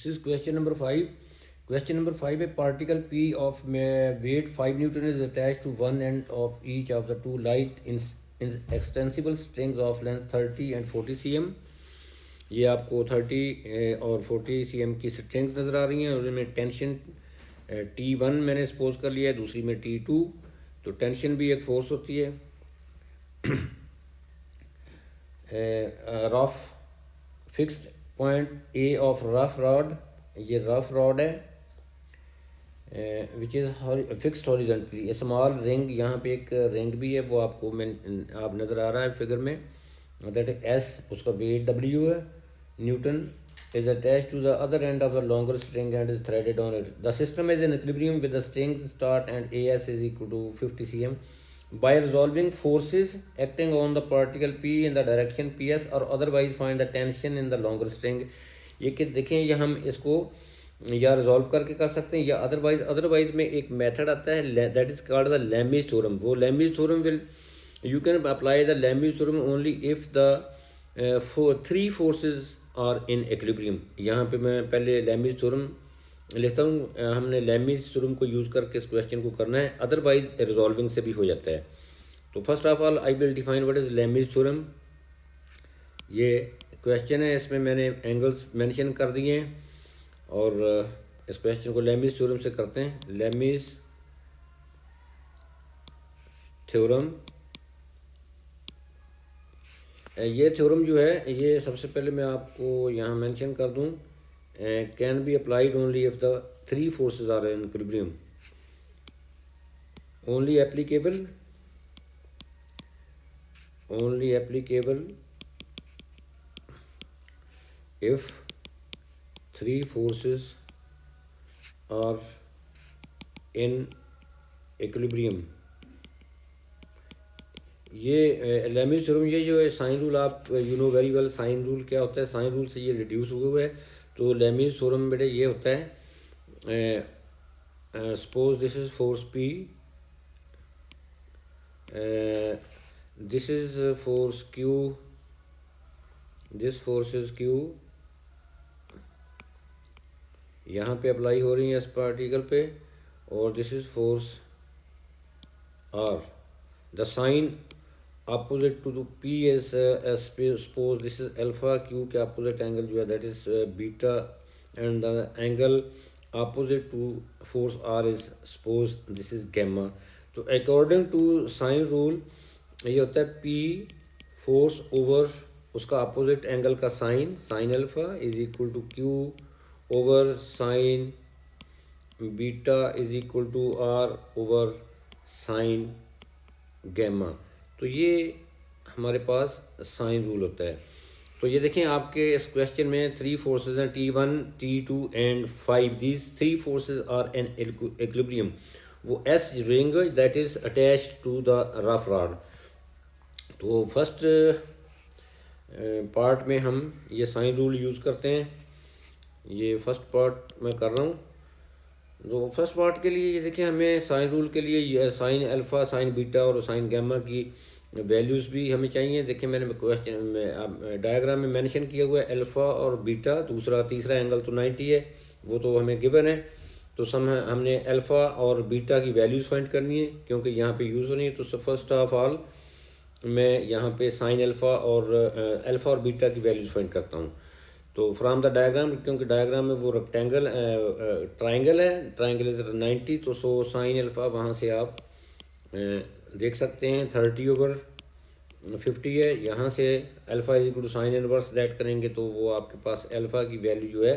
This is question number 5. Question number 5, a particle P of weight 5 Newton is attached to one end of each of the two light in extensible strings of length 30 and 40 cm. ये आपको 30 और 40 cm की strings नज़र आ रही हैं और इनमें tension T1 मैंने सपोज कर लिया है, दूसरी में T2. तो टेंशन भी एक फोर्स होती है. Rough fixed point A of rough rod, ये रफ रॉड है which is fixed horizontally. A small ring, यहाँ पे एक रिंग भी है, वो आपको आप नज़र आ रहा है फिगर में. दैट एस, उसका वेट डब्ल्यू है, Newton, is attached to the other end of the longer string and is threaded on it. The system is in equilibrium with the strings start and AS is equal to 50 cm. By resolving forces acting on the particle P in the direction PS or otherwise find the tension in the longer string. ये कि देखें, ये हम इसको या resolve करके कर सकते हैं या अदरवाइज में एक मेथड आता है that is called the Lami's theorem. वो Lami's theorem will you can apply the Lami's theorem only if the three forces are in equilibrium. यहाँ पे मैं पहले लैमीज थ्योरम लिखता हूँ. हमने लैमीज थ्योरम को यूज़ करके इस क्वेश्चन को करना है, अदरवाइज रिजॉल्विंग से भी हो जाता है. तो first of all I will define what is Lami's theorem. ये क्वेश्चन है, इसमें मैंने एंगल्स मेंशन कर दिए हैं और इस क्वेश्चन को लैमीज थ्योरम से करते हैं. लैमीज थ्योरम, ये थ्योरम जो है, ये सबसे पहले मैं आपको यहाँ मेंशन कर दूँ, can be applied only if the three forces are in equilibrium. Only applicable if three forces are in equilibrium. ये लैमीज थ्योरम, ये जो है साइन रूल, आप you know very well sine rule क्या होता है. साइन रूल से ये रिड्यूस हुए हुए है. तो लैमीज थ्योरम बेटे ये होता है, suppose this is force P, this is force Q, this force is Q, यहाँ पे अप्लाई हो रही है इस पार्टिकल पे, और this is force R. The sine opposite to the P is suppose this is alpha. Q के opposite angle जो है that is beta, and the angle opposite to force R is suppose this is gamma. तो according to sine rule ये होता है P force over उसका opposite angle का sine alpha is equal to Q over sine beta is equal to R over sign gamma. तो ये हमारे पास sine rule होता है. तो ये देखें, आपके इस क्वेश्चन में थ्री फोर्सेस हैं, T1, T2 and 5. These three forces are in equilibrium. वो S ring that is attached to the rough rod. तो फर्स्ट पार्ट में हम ये साइन रूल यूज़ करते हैं. ये फर्स्ट पार्ट मैं कर रहा हूँ. तो फर्स्ट पार्ट के लिए ये देखिए, हमें साइन रूल के लिए साइन अल्फ़ा, साइन बीटा और साइन गैमा की वैल्यूज़ भी हमें चाहिए. देखिए, मैंने क्वेश्चन में डायग्राम में मेंशन किया हुआ है अल्फ़ा और बीटा. तीसरा एंगल तो 90 है, वो तो हमें गिवन है. तो हमने अल्फ़ा और बीटा की वैल्यूज़ फाइंड करनी है क्योंकि यहाँ पे यूज़ होनी है. तो फर्स्ट ऑफ ऑल मैं यहाँ पे साइन अल्फ़ा और बीटा की वैल्यूज़ फाइंड करता हूँ. तो फ्रॉम द डायग्राम, क्योंकि डायग्राम में वो रेक्टेंगल ट्राइंगल है, ट्राइंगल इज 90. तो सो साइन अल्फ़ा वहाँ से आप देख सकते हैं 30/50 है. यहाँ से alpha is equal to sine inverse that करेंगे तो वो आपके पास अल्फ़ा की वैल्यू जो है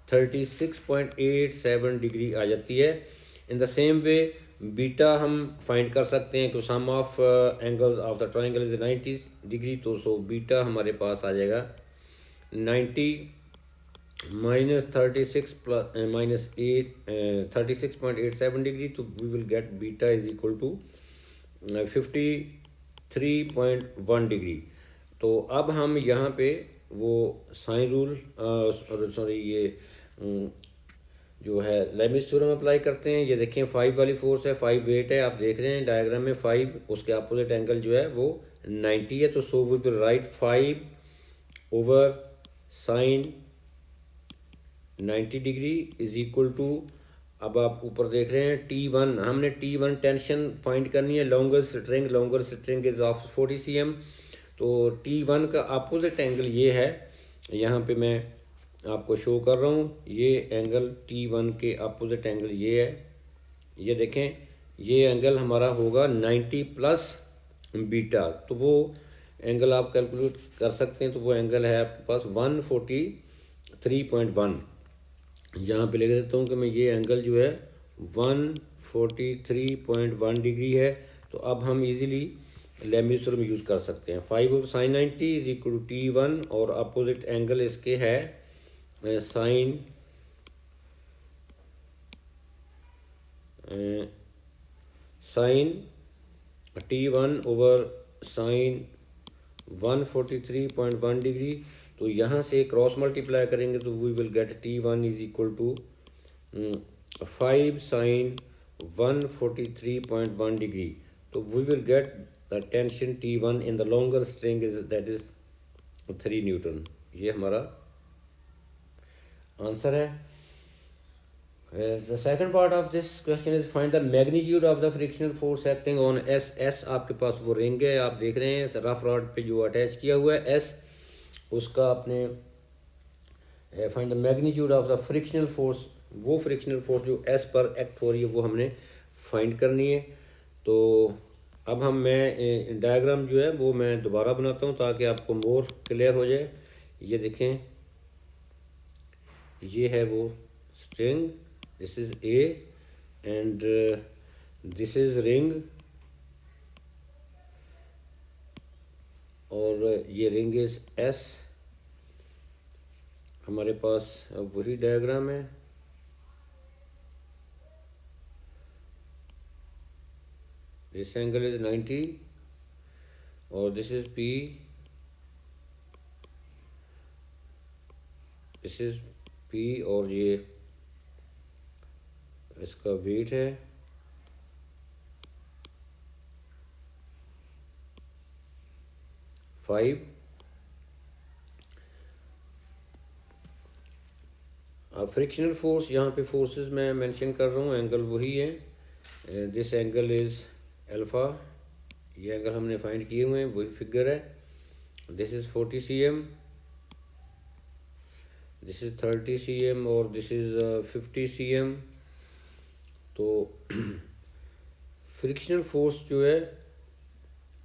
36.87 डिग्री आ जाती है. In the same way beta हम फाइंड कर सकते हैं कि sum of angles of the triangle is 90 degree. तो सो बीटा हमारे पास आ जाएगा 90 minus 36 plus minus 36.87 degree. तो we will get beta is equal to 53.1 degree. तो अब हम यहाँ पे वो साइन रूल ये जो है लैमीज थ्योरम अप्लाई करते हैं. ये देखें, 5 वाली फोर्स है, 5 वेट है, आप देख रहे हैं डायग्राम में 5, उसके अपोजिट एंगल जो है वो 90 है. तो so we will write 5 over sine 90 degree is equal to, अब आप ऊपर देख रहे हैं T1, हमने T1 टेंशन फाइंड करनी है, longer string is of 40 cm। तो T1 का अपोजिट एंगल ये है, यहाँ पे मैं आपको शो कर रहा हूँ, ये एंगल T1 के अपोजिट एंगल ये है, ये देखें, ये एंगल हमारा होगा 90 प्लस बीटा। तो वो एंगल आप कैलकुलेट कर सकते हैं, तो वो एंगल है आपके पास 143.1। यहाँ पे लिख देता हूँ कि मैं ये एंगल जो है 143.1 डिग्री है। तो अब हम इजीली लेम्यूसर में यूज़ कर सकते हैं। 5/sin90 is equal to T1 और अपोजिट एंगल इसके है sign T1 over sign 143.1 degree. तो यहाँ से क्रॉस मल्टीप्लाई करेंगे तो we will get T1 is equal to 5sin143.1 degree. तो we will get the tension T1 in the longer string is that is 3 newton. ये हमारा आंसर है। The second part of this question is find the magnitude of the frictional force acting on S। S आपके पास वो ring है, आप देख रहे हैं रफ रॉड पे जो अटैच किया हुआ है S, उसका आपने find the magnitude of the frictional force, वो फ्रिक्शनल फोर्स जो S पर एक्ट हो रही है वो हमने फाइंड करनी है। तो अब मैं डायग्राम जो है वो मैं दोबारा बनाता हूँ ताकि आपको मोर क्लियर हो जाए। ये देखें, ये है वो string, this is A and this is ring, और ये रिंग इज S। हमारे पास अब वही डायग्राम है, दिस एंगल इज 90 और this is P, this is P और ये इसका वेट है 5। अब फ्रिक्शनल फोर्स, यहाँ पे फोर्सेस मैं मेंशन कर रहा हूँ, एंगल वही है, दिस एंगल इज अल्फा, ये एंगल हमने फाइंड किए हुए हैं, वही फिगर है। This is 40 cm, this is 30 cm और दिस इज 50 cm। तो फ्रिक्शनल फोर्स जो है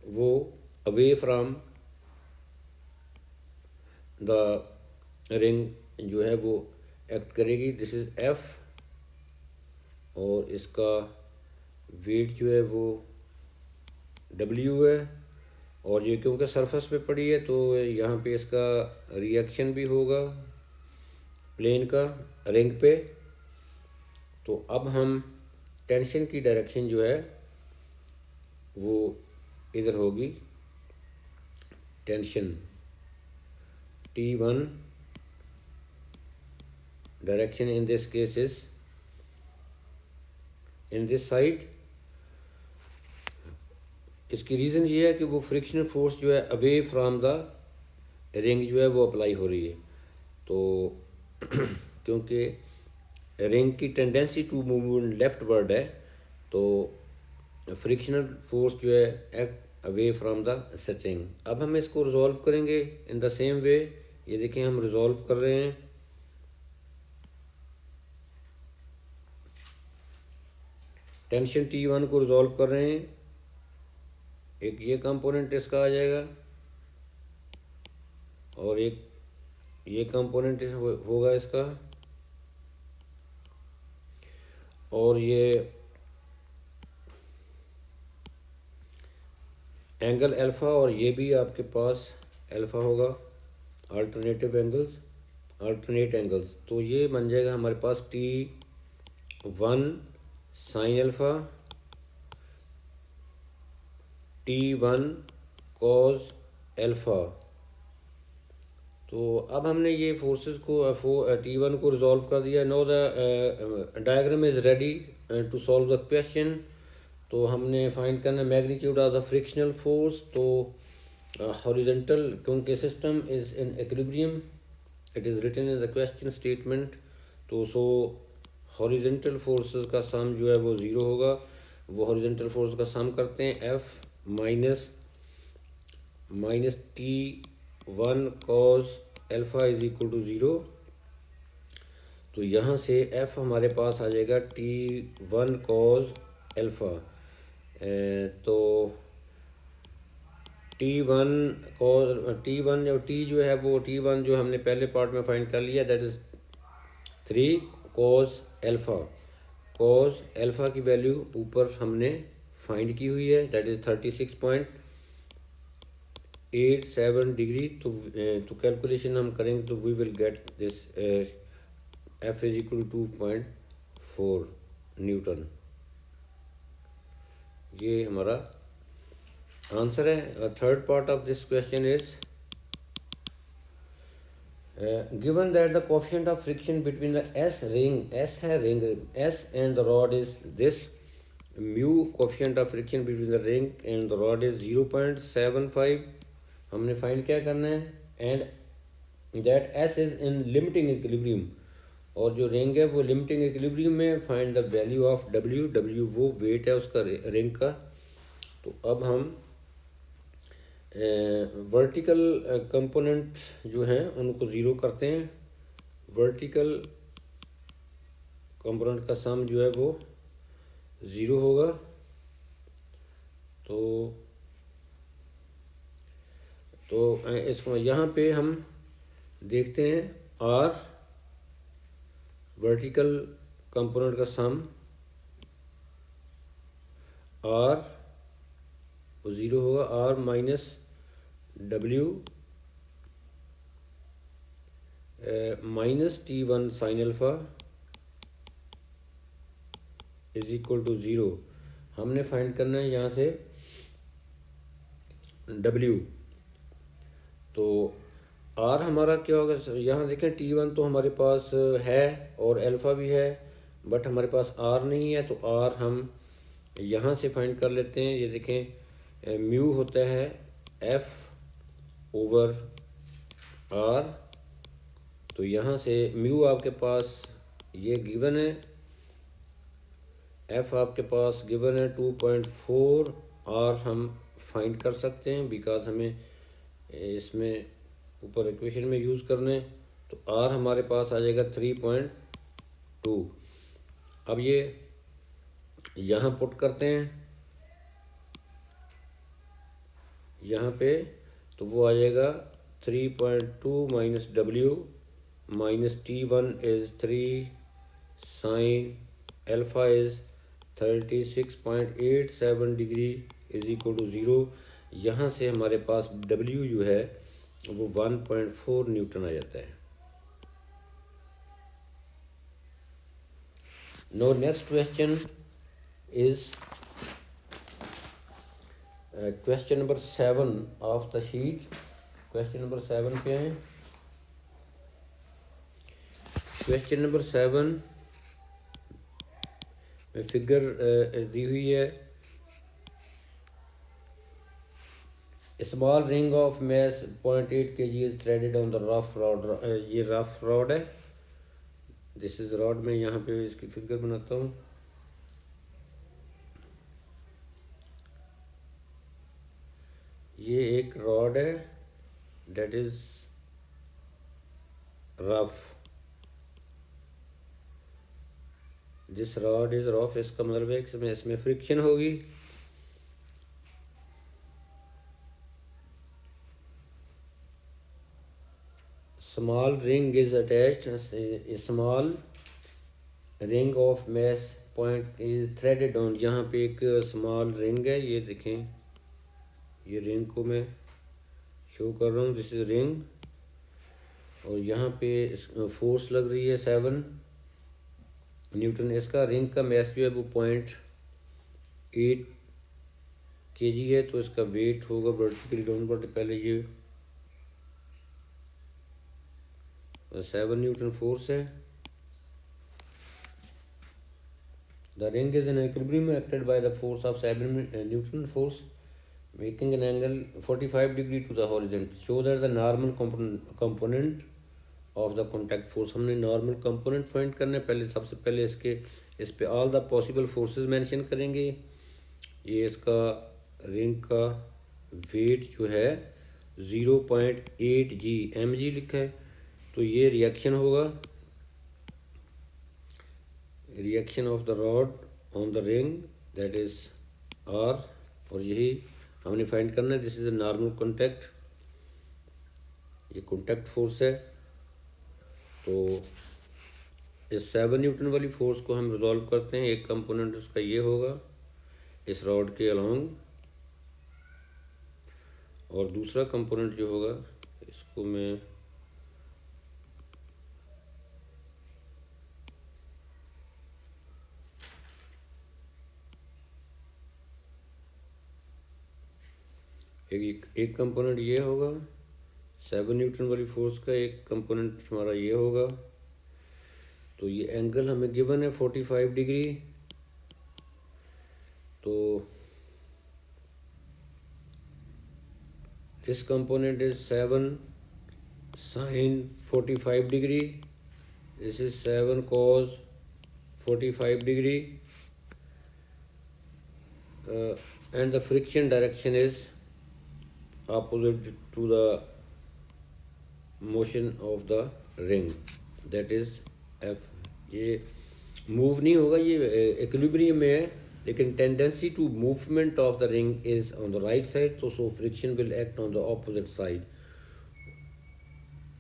वो अवे फ्रॉम द रिंग जो है वो एक्ट करेगी, दिस इज F, और इसका वेट जो है वो W है, और ये क्योंकि सरफेस पे पड़ी है तो यहाँ पे इसका रिएक्शन भी होगा प्लेन का रिंग पे। तो अब हम टेंशन की डायरेक्शन जो है वो इधर होगी, tension T1 direction in this case is in this side. इसकी रीज़न ये है कि वो फ्रिक्शनल फोर्स जो है अवे फ्रॉम द रिंग जो है वो अप्लाई हो रही है। तो क्योंकि रिंग की टेंडेंसी टू मूव लेफ्टवर्ड है, तो फ्रिक्शनल फोर्स जो है act away from the string. अब हम इसको रिजॉल्व करेंगे इन द सेम वे। ये देखें, हम रिजॉल्व कर रहे हैं, टेंशन T1 को रिजॉल्व कर रहे हैं। एक ये कंपोनेंट इसका आ जाएगा और एक ये कंपोनेंट होगा इसका, और ये एंगल अल्फ़ा, और ये भी आपके पास अल्फ़ा होगा, अल्टरनेटिव एंगल्स, अल्टरनेट एंगल्स। तो ये बन जाएगा हमारे पास T1 sine alpha, T1 cos alpha. तो अब हमने ये फोर्सेस को T1 को रिजॉल्व कर दिया। Now the diagram is ready to solve the question. तो हमने फाइंड करना magnitude of the frictional force. तो हॉरिजॉन्टल, क्योंकि system is in equilibrium, it is written in the question statement. तो सो हॉरिजेंटल फोर्सेस का सम जो है वो ज़ीरो होगा। वो हॉरिजेंटल फोर्स का सम करते हैं, F minus T one cos alpha is equal to zero. तो यहाँ से एफ हमारे पास आ जाएगा टी वन कॉस एल्फ़ा। तो टी वन जो है वो टी वन जो हमने पहले पार्ट में फाइंड कर लिया, that is 3 cos alpha. Cos alpha की वैल्यू ऊपर हमने फाइंड की हुई है, दैट इज़ 36.87 डिग्री। तो कैलकुलेशन हम करेंगे तो we will get this F is equal to 2.4 newton. ये हमारा आंसर है। Third part of this question is given that the coefficient of friction between the S है ring S and the rod is this, mu coefficient of friction between the ring and the rod is 0.75। हमने find क्या करना है, and that S is in limiting equilibrium, और जो ring है वो limiting equilibrium में। Find the value of W वो वेट है उसका रिंग का। तो अब हम वर्टिकल कंपोनेंट जो हैं उनको ज़ीरो करते हैं। वर्टिकल कंपोनेंट का सम जो है वो ज़ीरो होगा। तो इसको यहाँ पे हम देखते हैं, आर वर्टिकल कंपोनेंट का सम आर वो ज़ीरो होगा, R minus W minus T one sine alpha is equal to zero. हमने फाइंड करना है यहाँ से W। तो R हमारा क्या होगा, यहाँ देखें T1 तो हमारे पास है और अल्फ़ा भी है, बट हमारे पास R नहीं है। तो R हम यहाँ से फाइंड कर लेते हैं। ये देखें म्यू होता है F ओवर R। तो यहाँ से म्यू आपके पास ये गिवन है, F आपके पास गिवन है 2.4। R हम फाइंड कर सकते हैं बिकॉज हमें इसमें ऊपर इक्वेशन में यूज़ करने। तो R हमारे पास आ जाएगा 3.2। अब ये यहाँ पुट करते हैं यहाँ पे, तो वो आ जाएगा 3.2 minus W minus T1 is 3 sine alpha is 36.87 degree is equal to zero. यहाँ से हमारे पास W जो है वो 1.4 न्यूटन आ जाता है। Now next question is question number 7 of the sheet. Question number 7 पे हैं। क्वेश्चन नंबर 7 में फिगर दी हुई है, small ring of mess 0.8 kg is threaded on the rough rod. ये रफ रॉड है, दिस इज रॉड। में यहाँ पे इसकी फिगर बनाता हूँ। ये एक रॉड है that is rough, this rod is rough. इसका मतलब है कि इसमें फ्रिक्शन होगी। Small ring is attached, small ring of mass point is threaded on. यहाँ पे एक स्मॉल रिंग है, ये देखें, ये रिंग को मैं शो कर रहा हूँ, दिस इज रिंग। और यहाँ पे फोर्स लग रही है 7 न्यूटन। इसका रिंग का मैस जो है वो 0.8 kg है। तो इसका वेट होगा वर्टिकली डाउनवर्ड, पहले ये 7 न्यूटन फोर्स है। The ring is in equilibrium acted by the force of 7 Newton force making an angle 45 degree to the horizontal. Show that the normal component of the contact force. हमने normal component find करना है। पहले सबसे पहले इस पे all the possible forces mention करेंगे। ये इसका रिंग का वेट जो है 0.8 mg लिखा है। तो ये रिएक्शन होगा, reaction of the rod on the ring, that is R, और यही हमने फाइंड करना है। This is a normal contact, ये कॉन्टैक्ट फोर्स है। तो इस 7 न्यूटन वाली फोर्स को हम रिजॉल्व करते हैं। एक कंपोनेंट उसका ये होगा इस रॉड के अलोंग, और दूसरा कंपोनेंट जो होगा इसको मैं एक कंपोनेंट ये होगा 7 न्यूटन वाली फोर्स का, एक कंपोनेंट हमारा ये होगा। तो ये एंगल हमें गिवन है 45 डिग्री। तो this component is 7 sin 45 degree, this is 7 cos 45 degree, and the friction direction is opposite to the motion of the ring, that is F। ये मूव नहीं होगा, ये इक्विलिब्रियम में है, लेकिन tendency to movement of the ring is on the right side, तो so friction will act on the opposite side.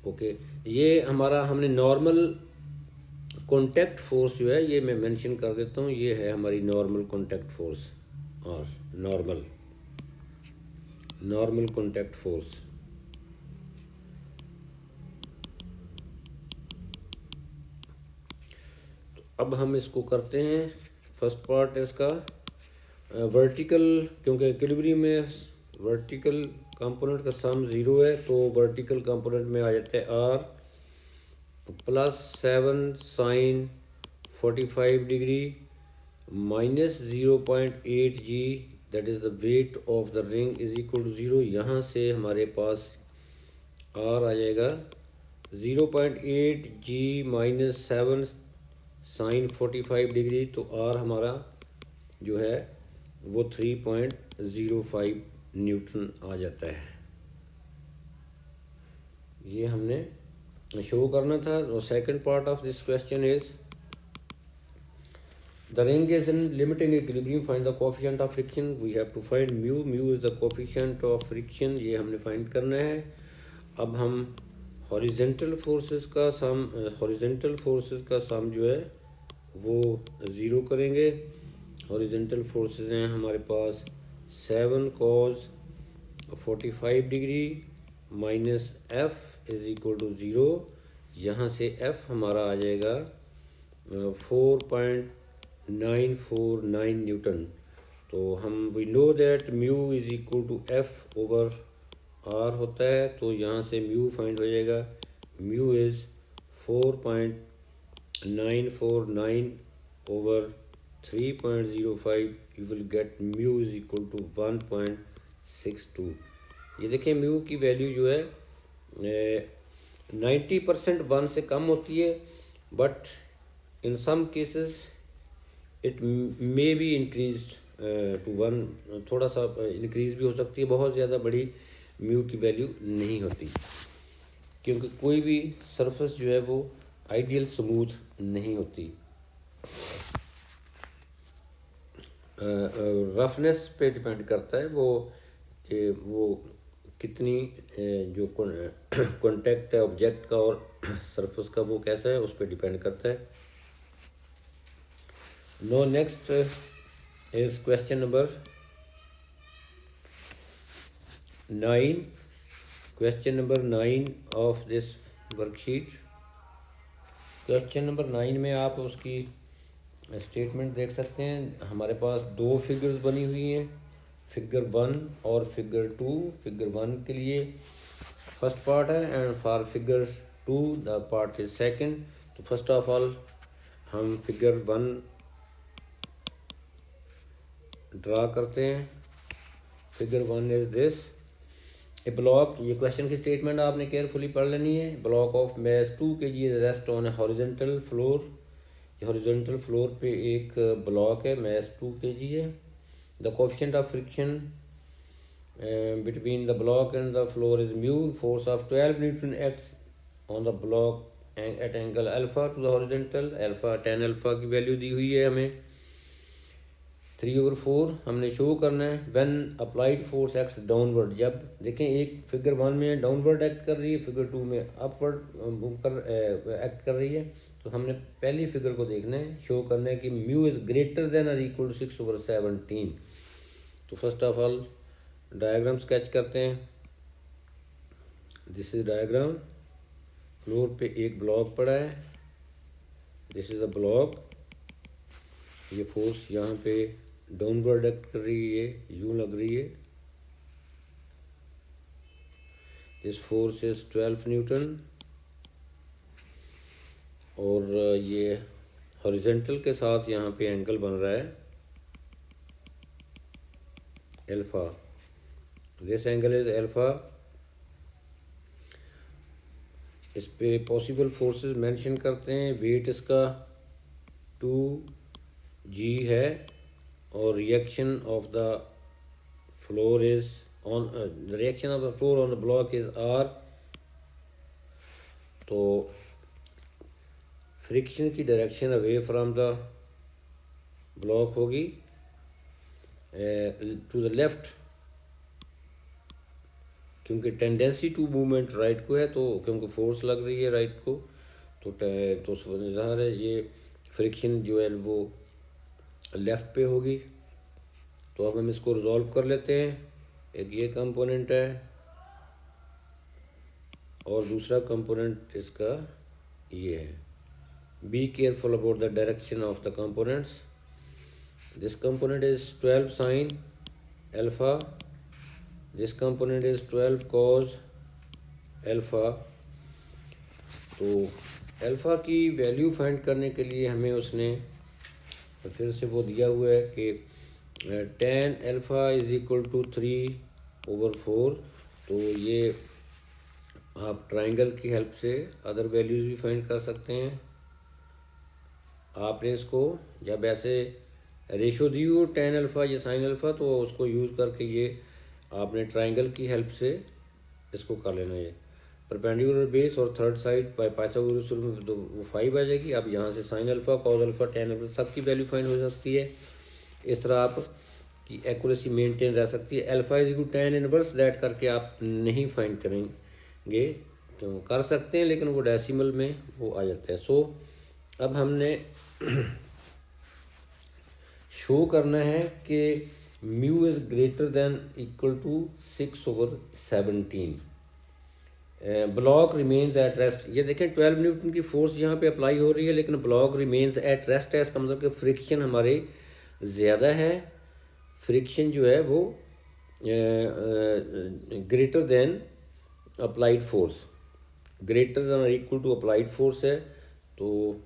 Okay, ये हमारा हमने नॉर्मल कॉन्टैक्ट फोर्स जो है ये मैं मेंशन कर देता हूँ। ये है हमारी नॉर्मल कॉन्टैक्ट फोर्स, और नॉर्मल कॉन्टैक्ट फोर्स। अब हम इसको करते हैं। फर्स्ट पार्ट है इसका वर्टिकल, क्योंकि इक्विलिब्रियम में वर्टिकल कंपोनेंट का सम 0 है, तो वर्टिकल कंपोनेंट में आ जाता है R plus 7 sine 45 degree minus 0.8 g, that is the weight of the ring is equal to 0। यहाँ से हमारे पास R आ जाएगा 0.8 g माइनस 7 साइन 45 डिग्री, तो R हमारा जो है वो 3.05 न्यूटन आ जाता है। ये हमने शो करना था। और second part of this question is the ring is in limiting equilibrium, find the coefficient of friction. We have to find mu is the coefficient of friction, ये हमने फाइंड करना है। अब हम हॉरिजेंटल फोर्सेस का सम जो है वो 0 करेंगे। हॉरिजेंटल फोर्सेस हैं हमारे पास 7 cos 45 degree minus F is equal to 0। यहाँ से F हमारा आ जाएगा 4.949 न्यूटन। तो हम we know that mu is equal to F over R होता है, तो यहाँ से म्यू फाइंड हो जाएगा। Mu is 4.949 over 3.05, you will get mu is equal to 1.62। ये देखें म्यू की वैल्यू जो है 90% 1 से कम होती है, but in some cases it may be increase to 1, थोड़ा सा इंक्रीज भी हो सकती है। बहुत ज़्यादा बड़ी म्यू की वैल्यू नहीं होती, क्योंकि कोई भी सरफेस जो है वो आइडियल स्मूथ नहीं होती। रफनेस पे डिपेंड करता है वो कितनी जो कॉन्टैक्ट है ऑब्जेक्ट का और सरफेस का वो कैसा है, उस पर डिपेंड करता है। Now next is question number 9। Question number 9 of this worksheet. Question number 9 में आप उसकी स्टेटमेंट देख सकते हैं। हमारे पास दो फिगर्स बनी हुई हैं, फिगर 1 और फिगर 2। फिगर 1 के लिए फर्स्ट पार्ट है and for figure 2 the part is second. तो फर्स्ट ऑफ ऑल हम फिगर 1 ड्रा करते हैं। Figure 1 is this. A block, ये क्वेश्चन की स्टेटमेंट आपने केयरफुली पढ़ लेनी है। Block of mass 2 kg rest on A horizontal floor, horizontal floor पे एक ब्लॉक है, मैस 2 kg है। The coefficient of friction between the block and the floor is mu. Force of 12 Newton acts on the block at angle alpha to the horizontal, alpha tan alpha की value दी हुई है हमें 3/4। हमने show करना है when applied force acts downward, जब देखें एक फिगर 1 में डाउनवर्ड एक्ट कर रही है, फिगर 2 में अपवर्ड एक्ट कर रही है। तो हमने पहली फिगर को देखना है, शो करना है कि म्यू इज़ ग्रेटर देन और इक्वल टू 6/17। तो first of all diagram sketch करते हैं। दिस इज डायग्राम, फ्लोर पे एक ब्लॉक पड़ा है, दिस इज अ ब्लॉक, ये फोर्स यहाँ पे डाउनवर्ड एक्ट कर रही है, यूँ लग रही है। दिस फोर्स इज 12 न्यूटन और ये हॉरिजेंटल के साथ यहाँ पे एंगल बन रहा है alpha, this angle is alpha. इस पे पॉसिबल फोर्सेस मेंशन करते हैं। वेट इसका 2g है और reaction of the floor is on, reaction of the floor on the block is r। तो फ्रिक्शन की direction away from the block होगी टू द लेफ्ट, क्योंकि टेंडेंसी टू मूवमेंट राइट को है, तो क्योंकि फोर्स लग रही है राइट को, तो ज़ाहिर है ये फ्रिक्शन जो है वो लेफ़्ट पे होगी। तो अब हम इसको रिजॉल्व कर लेते हैं। एक ये कंपोनेंट है और दूसरा कंपोनेंट इसका ये है। Be careful about the direction of the components. This component is 12 sine alpha, this component is 12 cos alpha. तो अल्फा की वैल्यू फाइंड करने के लिए हमें उसने फिर से वो दिया हुआ है कि tan alpha is equal to 3/4। तो ये आप ट्राइंगल की हेल्प से अदर वैल्यूज़ भी फाइंड कर सकते हैं। आपने इसको जब ऐसे रेशो दी हो tan अल्फा या sin अल्फा, तो उसको यूज़ करके ये आपने ट्राइंगल की हेल्प से इसको कर लेना है। परपेंडिकुलर बेस और थर्ड साइड बाय पाइथागोरस में तो वो 5 आ जाएगी। अब यहाँ से sin alpha, cos alpha, tan alpha सब की वैल्यू फाइंड हो सकती है। इस तरह आप की एक्यूरेसी मेंटेन रह सकती है। Alpha is equal tan inverse that करके आप नहीं फाइंड करेंगे, क्यों कर सकते हैं लेकिन वो डेसिमल में वो आ जाता है। सो अब हमने शो करना है कि mu is greater than equal to 6/17। Block remains at rest. ये देखें 12 न्यूटन की फोर्स यहाँ पे अप्लाई हो रही है, लेकिन ब्लॉक रिमेन्स एट रेस्ट है। इसका मतलब कि फ्रिक्शन हमारे ज़्यादा है, फ्रिक्शन जो है वो greater than applied force, greater than equal to applied force है। तो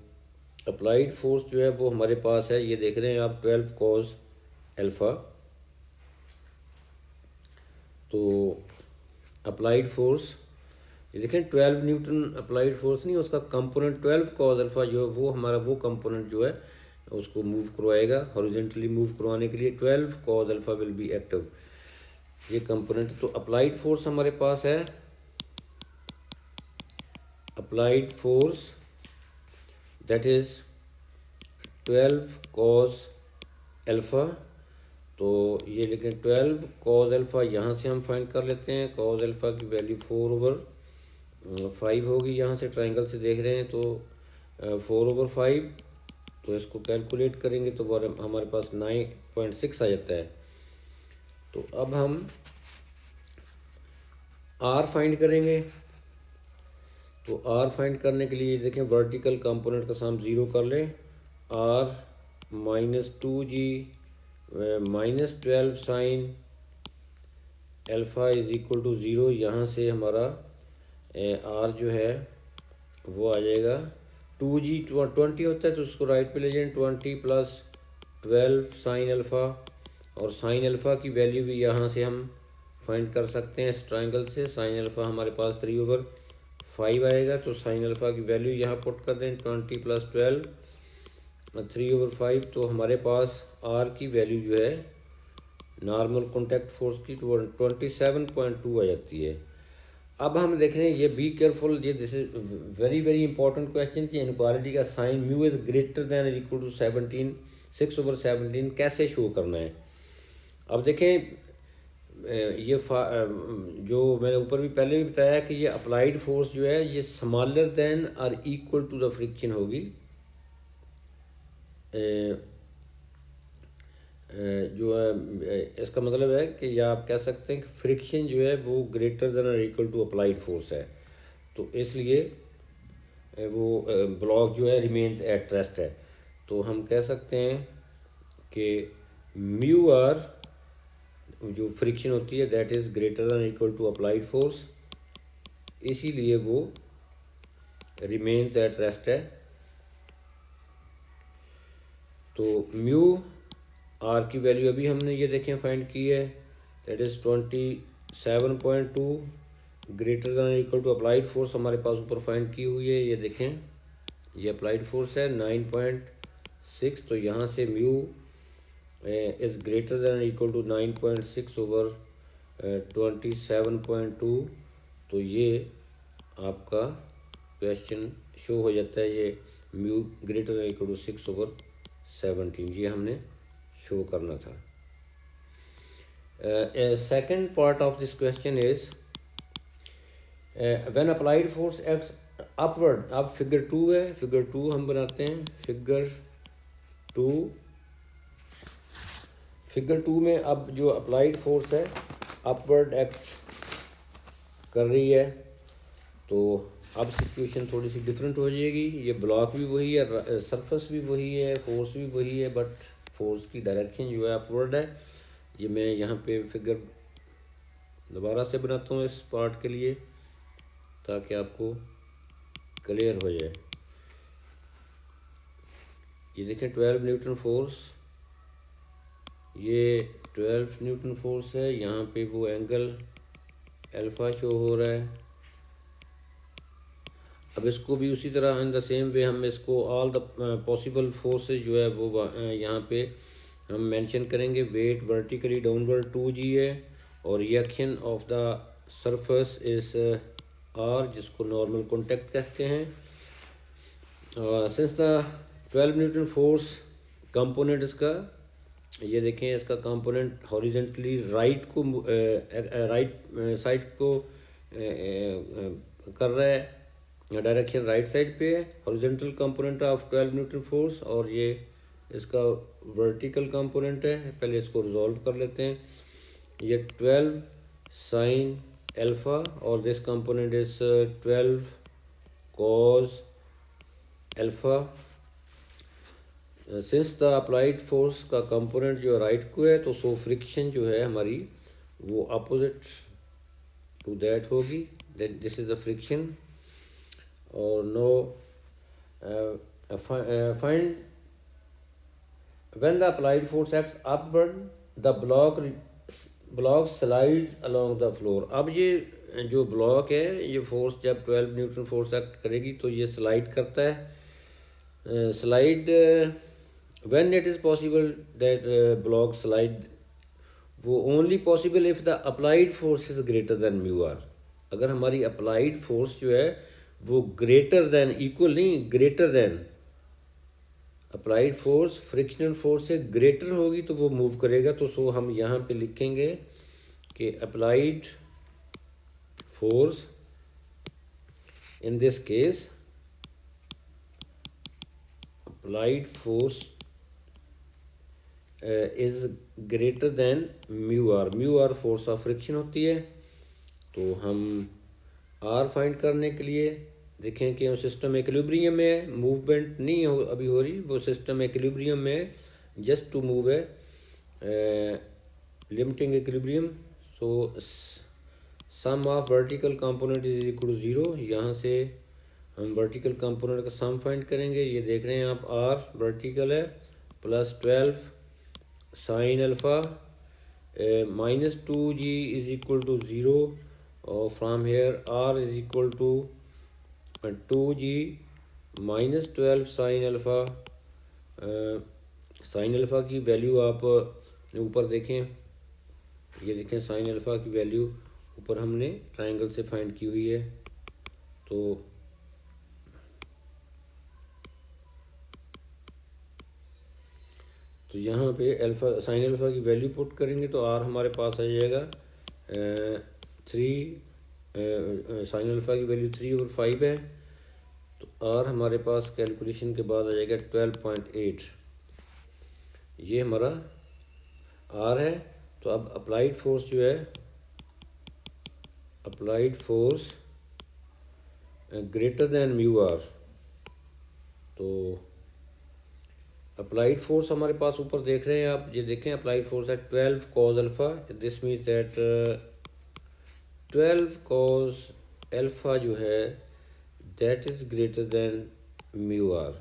अप्लाइड फोर्स जो है वो हमारे पास है, ये देख रहे हैं आप 12 cos अल्फा। तो अप्लाइड फोर्स ये देखें 12 न्यूटन अप्लाइड फोर्स नहीं, उसका कंपोनेंट 12 cos अल्फा जो है वो हमारा वो कंपोनेंट जो है उसको मूव करवाएगा। हॉरिजेंटली मूव करवाने के लिए 12 cos alpha will be active, ये कंपोनेंट। तो अप्लाइड फोर्स हमारे पास है, applied force that is 12 cos alpha. तो ये लेकिन 12 cos अल्फा यहाँ से हम फाइंड कर लेते हैं। cos अल्फा की वैल्यू 4/5 होगी, यहाँ से ट्राइंगल से देख रहे हैं तो 4/5। तो इसको कैलकुलेट करेंगे तो वो हमारे पास 9.6 आ जाता है। तो अब हम R फाइंड करेंगे। तो R फाइंड करने के लिए देखें वर्टिकल कंपोनेंट का सम 0 कर लें। R -2g -12 sin alpha is equal to 0। यहाँ से हमारा R जो है वो आ जाएगा 2g 20 होता है, तो उसको राइट पे ले जाएं। 20 + 12 sin अल्फा, और sin अल्फा की वैल्यू भी यहाँ से हम फाइंड कर सकते हैं इस ट्राइंगल से। साइन अल्फ़ा हमारे पास 3/5 आएगा, तो साइन अल्फ़ा की वैल्यू यहाँ पुट कर दें 20 + 12 3/5। तो हमारे पास आर की वैल्यू जो है नॉर्मल कॉन्टैक्ट फोर्स की 27.2 आ जाती है। अब हम देख रहे हैं, ये बी केयरफुल, ये this is very very important question कि इनक्वालिटी का sign mu is greater than equal to 17 6/17 कैसे शो करना है। अब देखें, ये जो मैंने ऊपर भी पहले भी बताया कि ये अप्लाइड फोर्स जो है ये स्मॉलर दैन और इक्वल टू द फ्रिक्शन होगी। जो है इसका मतलब है कि या आप कह सकते हैं कि फ्रिक्शन जो है वो ग्रेटर देन और इक्वल टू अप्लाइड फोर्स है, तो इसलिए वो ब्लॉक जो है रिमेन्स एट रेस्ट है। तो हम कह सकते हैं कि म्यू आर जो फ्रिक्शन होती है that is greater than equal to applied force, इसीलिए वो रिमेन्स एट रेस्ट है। तो म्यू आर की वैल्यू अभी हमने ये देखें फाइंड की है, that is 27.2 greater than equal to applied force हमारे पास ऊपर फाइंड की हुई है। ये देखें, ये अप्लाइड फोर्स है 9.6, तो यहाँ से mu is greater than equal to 9.6/27.2। तो ये आपका क्वेश्चन शो हो जाता है, ये mu greater than equal to 6/17, ये हमने शो करना था। Second part of this question is when applied force acts upward. अब फिगर 2 है, फिगर 2 हम बनाते हैं। फिगर 2 में अब जो अप्लाइड फोर्स है अपवर्ड एक्ट कर रही है, तो अब सिचुएशन थोड़ी सी डिफरेंट हो जाएगी। ये ब्लॉक भी वही है, सरफेस भी वही है, फोर्स भी वही है, बट फोर्स की डायरेक्शन जो है अपवर्ड है। ये मैं यहाँ पे फिगर दोबारा से बनाता हूँ इस पार्ट के लिए ताकि आपको क्लियर हो जाए। ये देखें 12 न्यूटन फोर्स, ये 12 न्यूटन फोर्स है, यहाँ पे वो एंगल अल्फा शो हो रहा है। अब इसको भी उसी तरह इन द सेम वे हम इसको ऑल द पॉसिबल फोर्सेस जो है वो यहाँ पे हम मेंशन करेंगे। वेट वर्टिकली डाउनवर्ड 2g है और reaction of the surface is R, जिसको नॉर्मल कॉन्टैक्ट कहते हैं। Since the 12 newton force component इसका, ये देखें, इसका कंपोनेंट हॉरिजेंटली राइट को राइट साइड को कर रहा है, डायरेक्शन राइट साइड पे है, horizontal component of 12 newton force, और ये इसका वर्टिकल कंपोनेंट है। पहले इसको रिजॉल्व कर लेते हैं। ये 12 साइन अल्फा और this component is 12 cos alpha. Since the applied force का कंपोनेंट जो राइट को है, तो सो फ्रिक्शन जो है हमारी वो अपोजिट टू दैट होगी, that this is the friction. और now find when the applied force acts upward the block slides along the floor। अब ये जो ब्लॉक है, ये फोर्स जब 12 न्यूटन फोर्स एक्ट करेगी तो ये स्लाइड करता है। Slide when it is possible that block slide, वो only possible if the applied force is greater than mu R. अगर हमारी अप्लाइड फोर्स जो है वो ग्रेटर देन, इक्वल नहीं, greater than applied force frictional force से ग्रेटर होगी तो वो मूव करेगा। तो सो हम यहाँ पे लिखेंगे कि applied force in this case, applied force is greater than mu R. Mu R force of friction होती है। तो हम आर फाइंड करने के लिए देखें कि वो सिस्टम इक्विलिब्रियम में है, मूवमेंट नहीं हो अभी हो रही, वो सिस्टम इक्विलिब्रियम में है, जस्ट टू मूव है, limiting equilibrium. So sum of vertical component is equal to 0। यहाँ से हम वर्टिकल कंपोनेंट का सम फाइंड करेंगे। ये देख रहे हैं आप, आर वर्टिकल है plus 12 sine alpha -2g is equal to 0, or from here r is equal to 2g minus 12 sin alpha. Sine alpha की वैल्यू आप ऊपर देखें, ये देखें साइन अल्फ़ा की वैल्यू ऊपर हमने ट्रायंगल से फाइंड की हुई है। तो यहाँ पे अल्फ़ा साइन अल्फ़ा की वैल्यू पुट करेंगे तो आर हमारे पास आ जाएगा 3, साइन अल्फ़ा की वैल्यू 3/5 है, तो आर हमारे पास कैलकुलेशन के बाद आ जाएगा 12.8। ये हमारा आर है। तो अब अप्लाइड फोर्स जो है, applied force greater than mu R, तो अप्लाइड फोर्स हमारे पास ऊपर देख रहे हैं आप, ये देखें अप्लाइड फोर्स है 12 cos alpha. This means that 12 cos alpha जो है that is greater than mu R.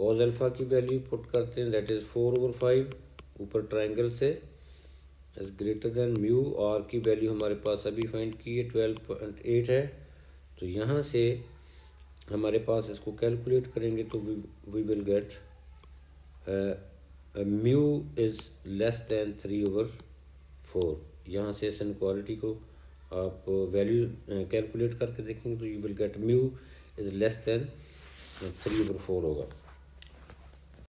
cos alpha की वैल्यू पुट करते हैं, दैट इज़ 4/5 ऊपर ट्रायंगल से, is greater than mu. R की वैल्यू हमारे पास अभी फाइंड की है 12.8 है। तो यहाँ से हमारे पास इसको कैलकुलेट करेंगे तो we will get mu is less than 3/4। यहाँ से इस इनक्वालिटी को आप वैल्यू कैलकुलेट करके देखेंगे तो you will get mu is less than 3/4 होगा।